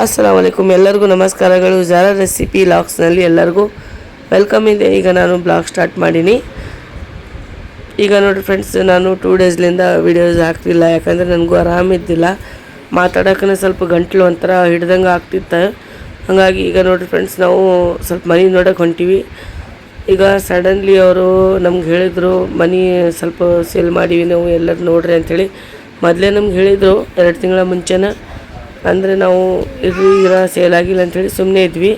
ಅಸ್ಸಲಾಮು ಅಲೈಕುಮ್. ಎಲ್ಲರಿಗೂ ನಮಸ್ಕಾರಗಳು. Zara recipe ಲಾಗ್ಸ್ನಲ್ಲಿ ಎಲ್ಲರಿಗೂ ವೆಲ್ಕಮ್ ಇದೆ. ಈಗ ನಾನು ಬ್ಲಾಗ್ ಸ್ಟಾರ್ಟ್ ಮಾಡೀನಿ. ಈಗ ನೋಡಿ ಫ್ರೆಂಡ್ಸ್, ನಾನು 2 ಡೇಸ್ಲಿಂದ ವೀಡಿಯೋಸ್ ಹಾಕ್ತಿಲ್ಲ, ಯಾಕಂದರೆ ನನಗೂ ಆರಾಮಿದ್ದಿಲ್ಲ. ಮಾತಾಡೋಕೆ ಸ್ವಲ್ಪ ಗಂಟ್ಲು ಒಂಥರ ಹಿಡ್ದಂಗೆ ಆಗ್ತಿತ್ತು. ಹಾಗಾಗಿ ಈಗ ನೋಡಿ ಫ್ರೆಂಡ್ಸ್, ನಾವು ಸ್ವಲ್ಪ ಮನೆ ನೋಡೋಕೆ ಹೊಂಟೀವಿ. ಈಗ ಸಡನ್ಲಿ ಅವರು ನಮ್ಗೆ ಹೇಳಿದರು, ಮನೆ ಸ್ವಲ್ಪ ಸೇಲ್ ಮಾಡೀವಿ ನಾವು, ಎಲ್ಲರೂ ನೋಡ್ರಿ ಅಂಥೇಳಿ. ಮೊದಲೇ ನಮ್ಗೆ ಹೇಳಿದರು 2 ತಿಂಗಳ ಮುಂಚೆನೇ. ಅಂದರೆ ನಾವು ಈಗ ಸೇಲ್ ಆಗಿಲ್ಲ ಅಂಥೇಳಿ ಸುಮ್ಮನೆ ಇದ್ವಿ.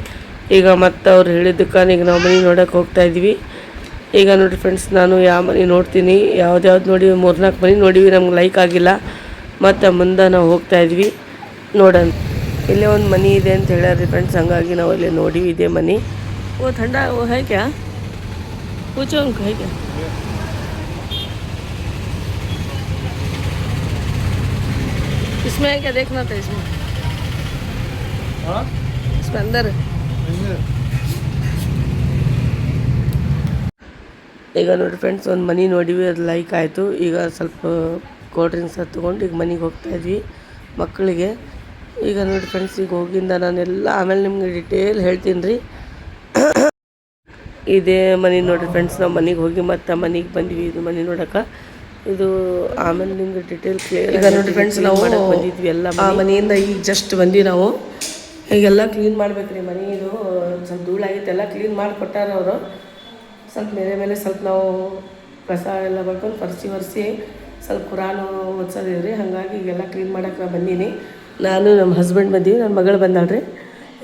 ಈಗ ಮತ್ತೆ ಅವ್ರು ಹೇಳಿದ್ದಕ್ಕೆ ಈಗ ನಾವು ಮನೆ ನೋಡೋಕೆ ಹೋಗ್ತಾಯಿದ್ವಿ. ಈಗ ನೋಡಿ ಫ್ರೆಂಡ್ಸ್, ನಾನು ಯಾವ ಮನೆ ನೋಡ್ತೀನಿ, ಯಾವ್ದು ನೋಡಿವಿ, 3-4 ಮನೆ ನೋಡಿವಿ, ನಮ್ಗೆ ಲೈಕ್ ಆಗಿಲ್ಲ. ಮತ್ತು ಮುಂದೆ ನಾವು ಹೋಗ್ತಾಯಿದ್ವಿ ನೋಡೋಣ. ಇಲ್ಲೇ ಒಂದು ಮನೆ ಇದೆ ಅಂತ ಹೇಳ್ಯಾರಿ ಫ್ರೆಂಡ್ಸ್, ಹಂಗಾಗಿ ನಾವು ಇಲ್ಲೇ ನೋಡಿವಿ ಇದೇ ಮನೆ. ಓ ಥಂಡ ಓ ಹೈ ಕ್ಯಾ पूछो उनको है क्या इसमें है क्या, देखना था इसमें। हाँ इसमें अंदर ಈಗ ನೋಡಿ ಫ್ರೆಂಡ್ಸ್, ಒಂದು ಮನೆ ನೋಡಿವಿ, ಅದು ಲೈಕ್ ಆಯಿತು. ಈಗ ಸ್ವಲ್ಪ ಕೋಲ್ಡ್ ಡ್ರಿಂಕ್ಸ್ ತೊಗೊಂಡು ಈಗ ಮನೆಗೆ ಹೋಗ್ತಾಯಿದ್ವಿ ಮಕ್ಕಳಿಗೆ. ಈಗ ನೋಡಿ ಫ್ರೆಂಡ್ಸ್, ಈಗ ಹೋಗಿಂದ ನಾನೆಲ್ಲ ಆಮೇಲೆ ನಿಮ್ಗೆ ಡಿಟೇಲ್ ಹೇಳ್ತೀನಿ ರೀ. ಇದೇ ಮನೆ ನೋಡಿರಿ ಫ್ರೆಂಡ್ಸ್, ನಾವು ಮನೆಗೆ ಹೋಗಿ ಮತ್ತೆ ಮನೆಗೆ ಬಂದ್ವಿ ಇದು ಮನೆ ನೋಡೋಕೆ. ಇದು ಆಮೇಲೆ ನಿಮ್ಗೆ ಡಿಟೇಲ್ ಕ್ಲಿಯರ್. ಈಗ ನೋಡಿ ಫ್ರೆಂಡ್ಸ್, ನಾವು ಬಂದಿದ್ವಿ ಎಲ್ಲ ಆ ಮನೆಯಿಂದ ಈಗ ಜಸ್ಟ್ ಬಂದ್ವಿ ನಾವು. ಈಗೆಲ್ಲ ಕ್ಲೀನ್ ಮಾಡ್ಬೇಕು ರೀ ಮನೆ. ಇದು ಸ್ವಲ್ಪ ಧೂಳಾಗಿತ್ತು, ಎಲ್ಲ ಕ್ಲೀನ್ ಮಾಡಿಕೊಟ್ಟಾರ ಅವರು. ಸ್ವಲ್ಪ ಮೇಲೆ ಸ್ವಲ್ಪ ನಾವು ಕಸ ಎಲ್ಲ ಬರ್ಕೊಂಡು ಒರೆಸಿ ಸ್ವಲ್ಪ ಕುರಾನು ಓದ್ಸೋದಿದೆ ರೀ. ಹಾಗಾಗಿ ಈಗೆಲ್ಲ ಕ್ಲೀನ್ ಮಾಡೋಕೆ ಬಂದೀನಿ. ನಾನು ನಮ್ಮ ಹಸ್ಬೆಂಡ್ ಬಂದೀವಿ, ನನ್ನ ಮಗಳು ಬಂದಾಳ್ರಿ.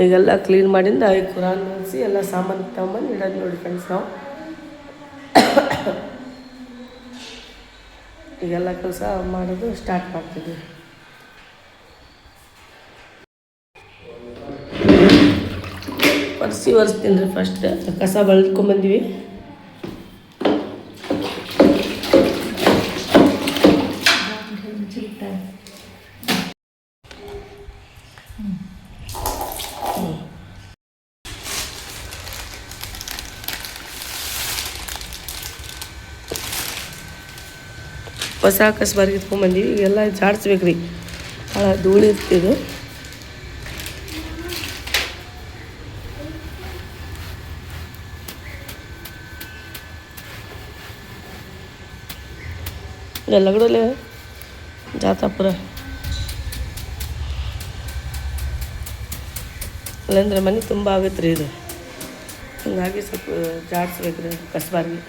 ಈಗೆಲ್ಲ ಕ್ಲೀನ್ ಮಾಡಿಂದ ಈಗ ಕುರಾನ್ ಓದಿಸಿ ಎಲ್ಲ ಸಾಮಾನು ತಗೊಂಬಂದು ಇಡೋದು ನೋಡಿ ಫ್ರೆಂಡ್ಸ್. ನಾವು ಈಗೆಲ್ಲ ಕೆಲಸ ಮಾಡೋದು ಸ್ಟಾರ್ಟ್ ಮಾಡ್ತಿದ್ವಿ. ಒರೆಸ್ತೀನಿ ರೀ. ಫಸ್ಟ್ ಕಸ ಬಳ್ಕೊಂಬಂದ್ವಿ. ಹೊಸ ಕಸಬಾರ್ಗೆ ಇಟ್ಕೊಂಡ್ಬಂದೀವಿ. ಈಗೆಲ್ಲ ಜಾಡಿಸ್ಬೇಕು ರೀ, ಭಾಳ ಧೂಳು ಇರ್ತಿದ್ದು. ಲಗಡಲೆ ಜಾತಾಪುರ ಅಲ್ಲಂದ್ರೆ ಮನೆ ತುಂಬ ಆಗುತ್ತೆ ರೀ ಇದು. ಹಂಗಾಗಿ ಸ್ವಲ್ಪ ಜಾಡಿಸ್ಬೇಕು ರೀ ಕಸಬಾರ್ಗೆ.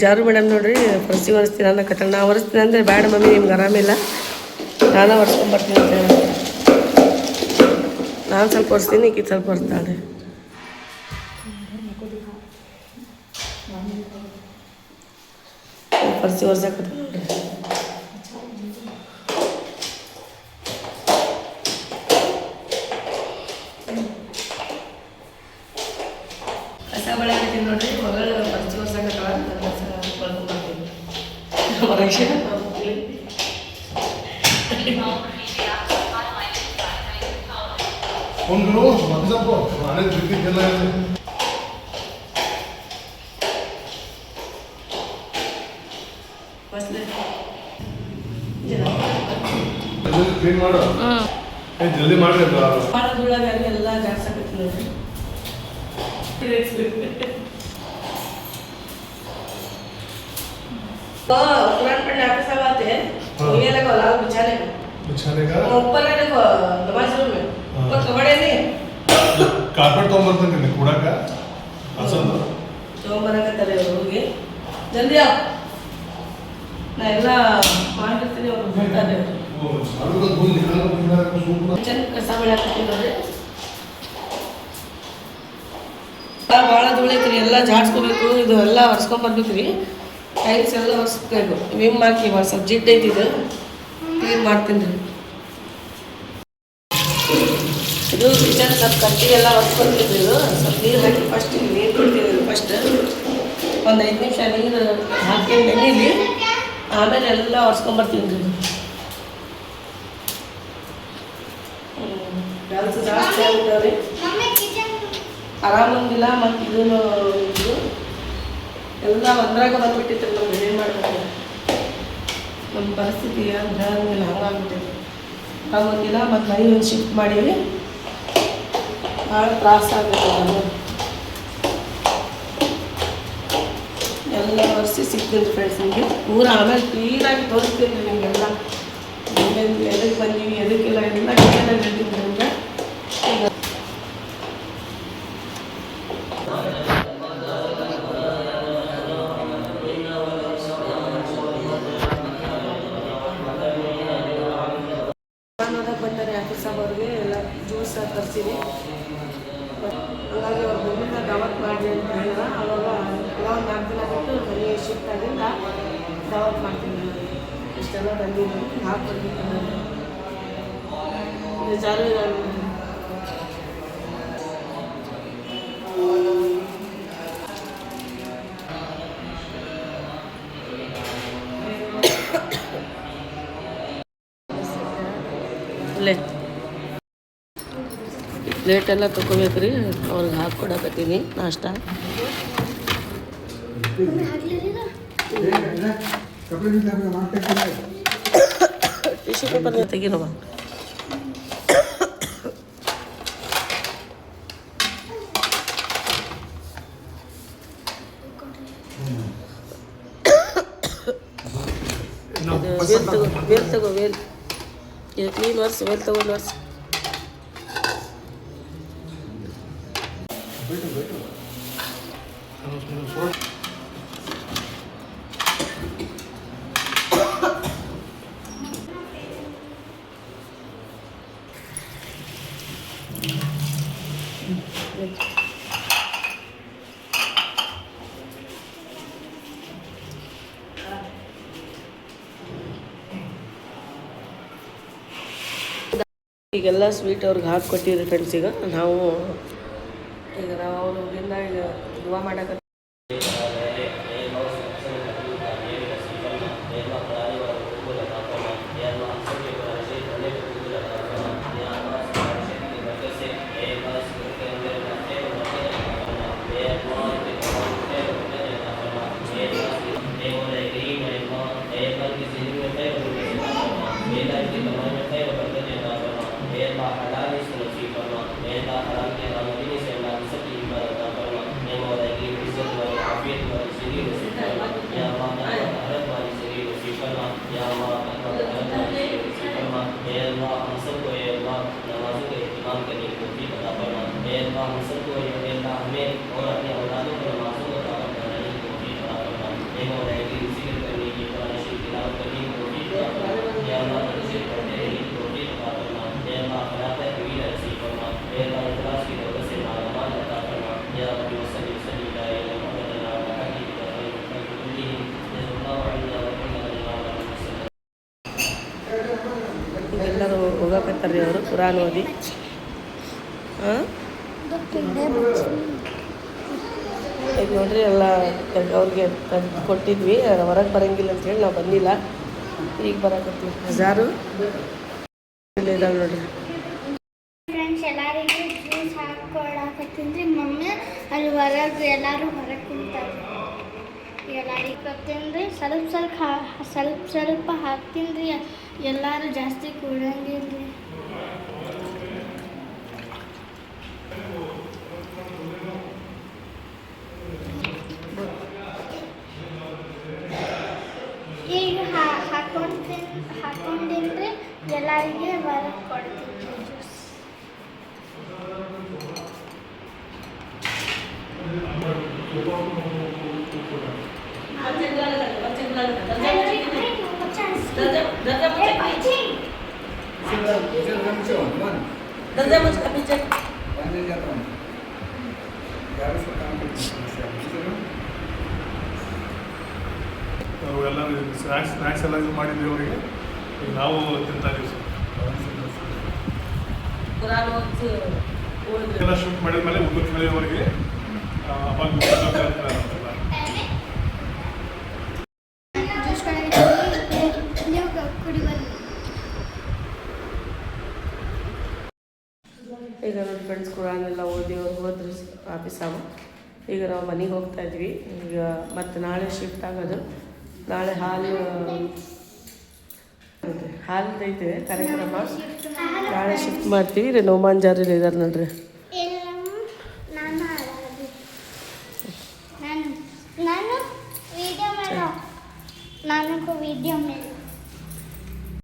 ಜಾರು ಮೇಡಮ್ ನೋಡ್ರಿ, ಫರ್ಸಿ ಒರೆಸ್ತೀನಿ ಅನ್ನಕತ್ತಾಳ. ನಾ ಒರೆಸ್ತೀನಿ ಅಂದರೆ ಬೇಡ ಮಮ್ಮಿ, ನಿಮ್ಗೆ ಆರಾಮಿಲ್ಲ, ನಾನು ಒರೆಸ್ಕೊಂಬರ್ತೀನಿ ಅಂತ ಹೇಳಿ ನಾನು ಸ್ವಲ್ಪ ಒರೆಸ್ತೀನಿ, ಈಕಿ ಸ್ವಲ್ಪ ಒರೆಸ್ತಾಳೆ. ಫರ್ಸಿ ಒರೆಸಕತ್ತ ನೋಡ್ರಿ. ಕಸ ಬೆಳಕತ್ತೀನಿ ನೋಡ್ರಿ. ಮಗಳು ಫರ್ಸಿ ಒರೆಸಕತ್ತಾಳ, ಜಲ್ದಿ ಮಾಡ್ರಿ. ಎಲ್ಲ ಜಾಸ್ತಿ ನೋಡ್ರಿ. कुरान पढ़ने आपके साथ आते हैं, ये लगा लाल बिछाने का ऊपर है, देखो नमाज रूम में ऊपर कपड़े नहीं, ಕಾರ್ಪೆಟ್ ತೊಗೊಂಬರ್ತೀನಿ ಕೂಡಕ ಅಸಲು ತೊಗೊಂಬರಕತ್ತಾರೆ ಹೋಗಿ. ಜಲ್ದಿ ಆ ನಾ ಎಲ್ಲ ಮಾಡಿರ್ತೀನಿ, ಅವ್ರು ಬರ್ತಾರೆ. ಚೆನ್ನ ಕಸ ಬೆಳಕತ್ತೀನಿ ನೋಡ್ರಿ. ಭಾಳ ಧೂಳೈತ್ರಿ, ಎಲ್ಲ ಜಾಡ್ಸ್ಕೋಬೇಕು. ಇದು ಎಲ್ಲ ಒರೆಸ್ಕೊಂಬರ್ಬೇಕು ರೀ. ಟೈಲ್ಸ್ ಎಲ್ಲ ಒರೆಸ್ಬೇಕು. ವಿಮ್ ಹಾಕಿ ಸ್ವಲ್ಪ ಜಿಡ್ಡು ಐತಿ, ಇದು ಕ್ಲೀನ್ ಮಾಡ್ತೀನಿ ರೀ. ಇದು ಕಿಚನ್ ಸ್ವಲ್ಪ ಕಟ್ಟಿ ಎಲ್ಲ ಒರೆಸ್ಕೊಳ್ತೀವಿ. ಇದು ಸ್ವಲ್ಪ ನೀರು ಹಾಕಿ ಫಸ್ಟ್ ನೀರು ಬಿಡ್ತೀವಿ. ಫಸ್ಟ್ ಒಂದು 5 ನಿಮಿಷ ನೀರು ಹಾಕ್ಕೊಂಡು ನೆನೀಲಿ, ಆಮೇಲೆ ಎಲ್ಲ ಒರೆಸ್ಕೊಂಬರ್ತೀನಿ ರೀ. ಕೆಲಸ ಜಾಸ್ತಿ ಆಗ್ಬಿಟ್ಟವ್ರಿ, ಆರಾಮಂಗಿಲ್ಲ. ಮತ್ತು ಇದನ್ನು ಇದು ಎಲ್ಲ ಒಂದ್ರಾಗ ಬಂದ್ಬಿಟ್ಟಿತ್ತು. ನಮ್ಗೆ ಏನು ಮಾಡಬೇಕು, ನಮ್ಮ ಪರಿಸ್ಥಿತಿ ಅಂತ ಹೇಳಂಗಿಲ್ಲ, ಹಂಗಾಗ್ಬಿಟ್ಟಿದೆ. ಆಗೋದಿಲ್ಲ ಮತ್ತು ಮನೆ ಒಂದು ಶಿಫ್ಟ್ ಮಾಡೀವಿ, ಭಾಳ ತ್ರಾಸ ಆಗುತ್ತೆ ನಮಗೆ. ಎಲ್ಲ ವರ್ಷ ಸಿಗ್ತೀನಿ ಫ್ರೆಂಡ್ಸ್ ನಿಮಗೆ ಪೂರ. ಆಮೇಲೆ ಕ್ಲೀನಾಗಿ ತೋರಿಸ್ತೀನಿ ರೀ ನಿಮಗೆಲ್ಲ, ಎದಕ್ಕೆ ಬಂದೀವಿ ಎದಕ್ಕಿಲ್ಲ ಎಲ್ಲ ಕ್ಲೀನಾಗಿ ಹೇಳ್ತೀನಿ ನಿಮಗೆ. ಬಂದರೆ ಆಫೀಸ್ ಅವ್ರಿಗೆ ಎಲ್ಲ ಜ್ಯೂಸ್ ತರಿಸಿದೆ. ಹಾಗಾಗಿ ಅವ್ರು ಬಂದಿದ್ದ ದಾವತ್ ಮಾಡಿ ಅಂತ ಹೇಳಿದ. ಅವಾಗ ಒಂದು 4 ದಿನ ಬಿಟ್ಟು ಮನೆ ಶಿಫ್ಟ್ ಆಗಿಂದ ದಾವತ್ ಮಾಡ್ತೀನಿ. ನಾನು ಇಷ್ಟೆಲ್ಲ ಬಂದಿದ್ದೀನಿ, ಹಾಕ್ಕೊಡ್ಬೇಕು ನಾನು ಚಾಲು ನಾನು. ಪ್ಲೇಟೆಲ್ಲ ತೊಗೋಬೇಕು ರೀ, ಅವ್ರಿಗೆ ಹಾಕ್ಕೊಡಕತ್ತೀನಿ ನಾಷ್ಟ. ಟಿಶ್ಯೂ ಪೇಪರ್ ತೆಗಿರವ. ವೇಲ್ ತಗೋ ವೇಲ್. ಇದು ಕ್ಲೀನ್ ಒರ್ಸಿ, ವೇಲ್ ತಗೊಂಡು ಒರ್ಸಿ. ಈಗೆಲ್ಲ ಸ್ವೀಟ್ ಅವ್ರಿಗೆ ಹಾಕಿಕೊಟ್ಟಿರಿ ಫ್ರೆಂಡ್ಸ್. ಈಗ ನಾವು ಅವ್ರಿಂದ ಈಗ ದುವಾ ಮಾಡಕ್ಕೆ ಎಲ್ಲರೂ ಹೋಗಕತ್ತಾರೆ ಅವರು ಕುರಾನ್ ಓದಿ. ಈಗ ನೋಡ್ರಿ ಎಲ್ಲ ಅವ್ರಿಗೆ ಕೊಟ್ಟಿದ್ವಿ, ಹೊರಗೆ ಬರೋಂಗಿಲ್ಲ ಅಂತೇಳಿ ನಾವು ಬಂದಿಲ್ಲ. ಈಗ ಬರಕತ್ತೀವಿ. ಹಜಾರು ಇದಾವೆ ನೋಡ್ರಿ ಫ್ರೆಂಡ್ಸ್. ಎಲ್ಲರಿಗೂ ಜ್ಯೂಸ್ ಹಾಕ್ಕೊಳಕತ್ತೀನಿ. ಮಮ್ಮಿ ಅಲ್ಲಿ ಹೊರಗೆ ಎಲ್ಲರೂ ಹೊರಗೆ ತಿಂತಾರೆ. ಎಲ್ಲರಿಗೂ ತಿಂದ್ರಿ ಸ್ವಲ್ಪ ಹಾಕ್ತೀನಿ. ಎಲ್ಲರೂ ಜಾಸ್ತಿ ಕುಡಿಯಂಗಿಲ್ಲ. ಈಗ ಹಾಕೊಂಡಿನ್ರಿ ಎಲ್ಲರಿಗೆ ಹೊರಗೆ ಕೊಡ್ತೀನಿ ಜ್ಯೂಸ್. ಎಲ್ಲ ಸ್ನ್ಯಾಕ್ಸ್ ಎಲ್ಲ ಇದು ಮಾಡಿದ್ವಿ ಅವರಿಗೆ. ಈಗ ನಾವು ತಿಂತಾ ಇದೀವಿ. ಎಲ್ಲ ಶೂಟ್ ಮಾಡಿದ ಮೇಲೆ ಮುಗಿದ ಮೇಲೆ ಅವರಿಗೆ ಅವಾಗ ಈಗ ನನ್ನ ಫ್ರೆಂಡ್ಸ್ ಕುರಾನೆಲ್ಲ ಓದಿ ಅವ್ರು ಹೋದ್ರು ಆಫೀಸಾಗ. ಈಗ ನಾವು ಮನೆಗೆ ಹೋಗ್ತಾಯಿದ್ವಿ. ಈಗ ಮತ್ತು ನಾಳೆ ಶಿಫ್ಟ್ ಆಗೋದು. ನಾಳೆ ಹಾಲು ಹಾಲಿದೈತೆ ಕಾರ್ಯಕ್ರಮ ಶಿಫ್ಟ್ ನಾಳೆ ಶಿಫ್ಟ್ ಮಾಡ್ತೀವಿ ರೀ ನೋಮಾನ್ ಜಾರಿ ಇದಾರೆ ನೋಡ್ರಿ ನಾನು ಆಡೋದು ನಾನು ನಾನು ವಿಡಿಯೋ ಮಾಡೋ ನನಗೂ ವಿಡಿಯೋ ಮೇಲೆ